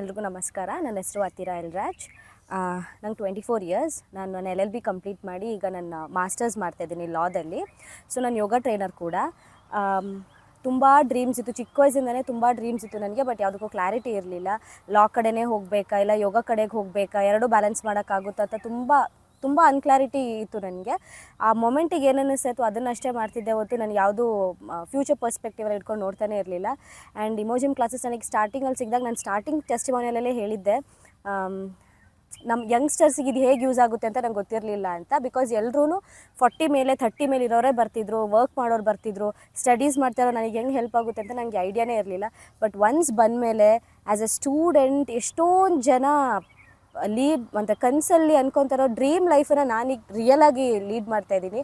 ಎಲ್ರಿಗೂ ನಮಸ್ಕಾರ. ನನ್ನ ಹೆಸರು ಅತಿರಾ ಎಲ್ರಾಜ್. ನಂಗೆ 24 ಇಯರ್ಸ್. ನಾನು LLB ಕಂಪ್ಲೀಟ್ ಮಾಡಿ ಈಗ ನನ್ನ ಮಾಸ್ಟರ್ಸ್ ಮಾಡ್ತಾಯಿದ್ದೀನಿ ಲಾದಲ್ಲಿ. ಸೊ ನಾನು ಯೋಗ ಟ್ರೈನರ್ ಕೂಡ. ತುಂಬ ಡ್ರೀಮ್ಸ್ ಇತ್ತು, ಚಿಕ್ಕ ವಯಸ್ಸಿಂದನೇ ತುಂಬ ಡ್ರೀಮ್ಸ್ ಇತ್ತು ನನಗೆ. ಬಟ್ ಯಾವುದಕ್ಕೂ ಕ್ಲಾರಿಟಿ ಇರಲಿಲ್ಲ. ಲಾ ಕಡೆನೇ ಹೋಗಬೇಕಾ ಇಲ್ಲ ಯೋಗ ಕಡೆಗೆ ಹೋಗಬೇಕಾ, ಎರಡೂ ಬ್ಯಾಲೆನ್ಸ್ ಮಾಡೋಕ್ಕಾಗುತ್ತಾ ಅಂತ ತುಂಬ ಅನ್ಕ್ಲಾರಿಟಿ ಇತ್ತು ನನಗೆ. ಆ ಮೊಮೆಂಟಿಗೆ ಏನು ಅನ್ನಿಸ್ತಾಯಿತ್ತು ಅದನ್ನಷ್ಟೇ ಮಾಡ್ತಿದ್ದೆ ಹೊತ್ತು ನನಗೆ ಯಾವುದೂ ಫ್ಯೂಚರ್ ಪರ್ಸ್ಪೆಕ್ಟಿವಲ್ಲಿ ಇಟ್ಕೊಂಡು ನೋಡ್ತಾನೆ ಇರಲಿಲ್ಲ. ಆ್ಯಂಡ್ ಇಮೋಜಿಮ್ ಕ್ಲಾಸಸ್ ನನಗೆ ಸ್ಟಾರ್ಟಿಂಗಲ್ಲಿ ಸಿಕ್ಕಿದಾಗ ನಾನು ಸ್ಟಾರ್ಟಿಂಗ್ ಟೆಸ್ಟಿಮೋನಿಯಲಲ್ಲೇ ಹೇಳಿದ್ದೆ, ನಮ್ಮ ಯಂಗ್ಸ್ಟರ್ಸಿಗೆ ಇದು ಹೇಗೆ ಯೂಸ್ ಆಗುತ್ತೆ ಅಂತ ನಂಗೆ ಗೊತ್ತಿರಲಿಲ್ಲ ಅಂತ. ಬಿಕಾಸ್ ಎಲ್ಲರೂ 40 ಮೇಲೆ 30 ಮೇಲೆ ಇರೋರೇ ಬರ್ತಿದ್ರು, ವರ್ಕ್ ಮಾಡೋರು ಬರ್ತಿದ್ರು. ಸ್ಟಡೀಸ್ ಮಾಡ್ತಾರೋ ನನಗೆ ಹೆಂಗೆ ಹೆಲ್ಪ್ ಆಗುತ್ತೆ ಅಂತ ನನಗೆ ಐಡಿಯಾನೇ ಇರಲಿಲ್ಲ. ಬಟ್ ಒನ್ಸ್ ಬಂದಮೇಲೆ ಆ್ಯಸ್ ಎ ಸ್ಟೂಡೆಂಟ್ ಎಷ್ಟೊಂದು ಜನ ಲೀಡ್ ಅಂತ ಕನಸಲ್ಲಿ ಅನ್ಕೊತಾರೋ ಡ್ರೀಮ್ ಲೈಫನ್ನು ನಾನೀಗ ರಿಯಲಾಗಿ ಲೀಡ್ ಮಾಡ್ತಾಯಿದ್ದೀನಿ.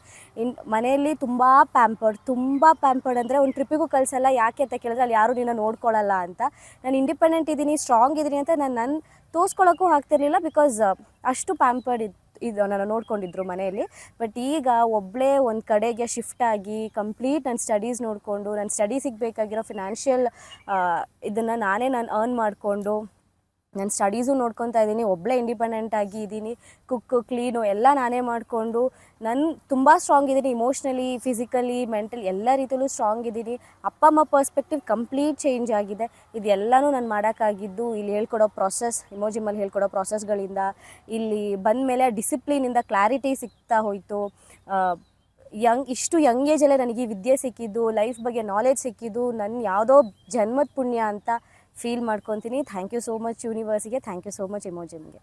ಮನೆಯಲ್ಲಿ ತುಂಬ ಪ್ಯಾಂಪರ್ಡ್ ಅಂದರೆ ಒಂದು ಟ್ರಿಪ್ಪಿಗೂ ಕಳಿಸಲ್ಲ. ಯಾಕೆ ಅಂತ ಕೇಳಿದ್ರೆ ಅಲ್ಲಿ ಯಾರೂ ನಿನ್ನ ನೋಡ್ಕೊಳ್ಳಲ್ಲ ಅಂತ. ನಾನು ಇಂಡಿಪೆಂಡೆಂಟ್ ಇದ್ದೀನಿ, ಸ್ಟ್ರಾಂಗ್ ಇದ್ದೀನಿ ಅಂತ ನಾನು ತೋರಿಸ್ಕೊಳ್ಳೋಕ್ಕೂ ಆಗ್ತಿರ್ಲಿಲ್ಲ. ಬಿಕಾಸ್ ಅಷ್ಟು ಪ್ಯಾಂಪರ್ಡ್ ಇದು ನನ್ನ ನೋಡ್ಕೊಂಡಿದ್ರು ಮನೆಯಲ್ಲಿ. ಬಟ್ ಈಗ ಒಬ್ಬಳೇ ಒಂದು ಕಡೆಗೆ ಶಿಫ್ಟ್ ಆಗಿ ಕಂಪ್ಲೀಟ್ ನನ್ನ ಸ್ಟಡೀಸ್ ನೋಡಿಕೊಂಡು, ನನ್ನ ಸ್ಟಡೀಸಿಗೆ ಬೇಕಾಗಿರೋ ಫಿನಾನ್ಷಿಯಲ್ ಇದನ್ನು ನಾನು ಅರ್ನ್ ಮಾಡಿಕೊಂಡು ನಾನು ಸ್ಟಡೀಸು ನೋಡ್ಕೊತಾ ಇದ್ದೀನಿ. ಒಬ್ಬಳೇ ಇಂಡಿಪೆಂಡೆಂಟ್ ಆಗಿ ಇದ್ದೀನಿ. ಕ್ಲೀನು ಎಲ್ಲ ನಾನೇ ಮಾಡಿಕೊಂಡು ನಾನು ತುಂಬ ಸ್ಟ್ರಾಂಗ್ ಇದ್ದೀನಿ. ಇಮೋಷ್ನಲಿ, ಫಿಸಿಕಲಿ, ಮೆಂಟಲಿ ಎಲ್ಲ ರೀತಿಯಲ್ಲೂ ಸ್ಟ್ರಾಂಗ್ ಇದ್ದೀನಿ. ಅಪ್ಪ ಅಮ್ಮ ಪರ್ಸ್ಪೆಕ್ಟಿವ್ ಕಂಪ್ಲೀಟ್ ಚೇಂಜ್ ಆಗಿದೆ. ಇದೆಲ್ಲನೂ ನಾನು ಮಾಡೋಕ್ಕಾಗಿದ್ದು ಇಲ್ಲಿ ಹೇಳ್ಕೊಡೋ ಪ್ರಾಸೆಸ್, ಇಮೋಜಿಮಲ್ಲಿ ಹೇಳ್ಕೊಡೋ ಪ್ರಾಸೆಸ್ಗಳಿಂದ. ಇಲ್ಲಿ ಬಂದ ಮೇಲೆ ಡಿಸಿಪ್ಲಿನಿಂದ ಕ್ಲಾರಿಟಿ ಸಿಗ್ತಾ ಹೋಯಿತು. ಇಷ್ಟು ಯಂಗ್ ಏಜಲ್ಲೇ ನನಗೆ ಈ ವಿದ್ಯೆ ಸಿಕ್ಕಿದ್ದು, ಲೈಫ್ ಬಗ್ಗೆ ನಾಲೆಜ್ ಸಿಕ್ಕಿದ್ದು ನನ್ನ ಯಾವುದೋ ಜನ್ಮದ ಪುಣ್ಯ ಅಂತ ಫೀಲ್ ಮಾಡ್ಕೊತೀನಿ. ಥ್ಯಾಂಕ್ ಯು ಸೋ ಮಚ್ ಯೂನಿವರ್ಸಿಗೆ, ಥ್ಯಾಂಕ್ ಯು ಸೋ ಮಚ್ ಇಮೋಜಿಮ್ಗೆ.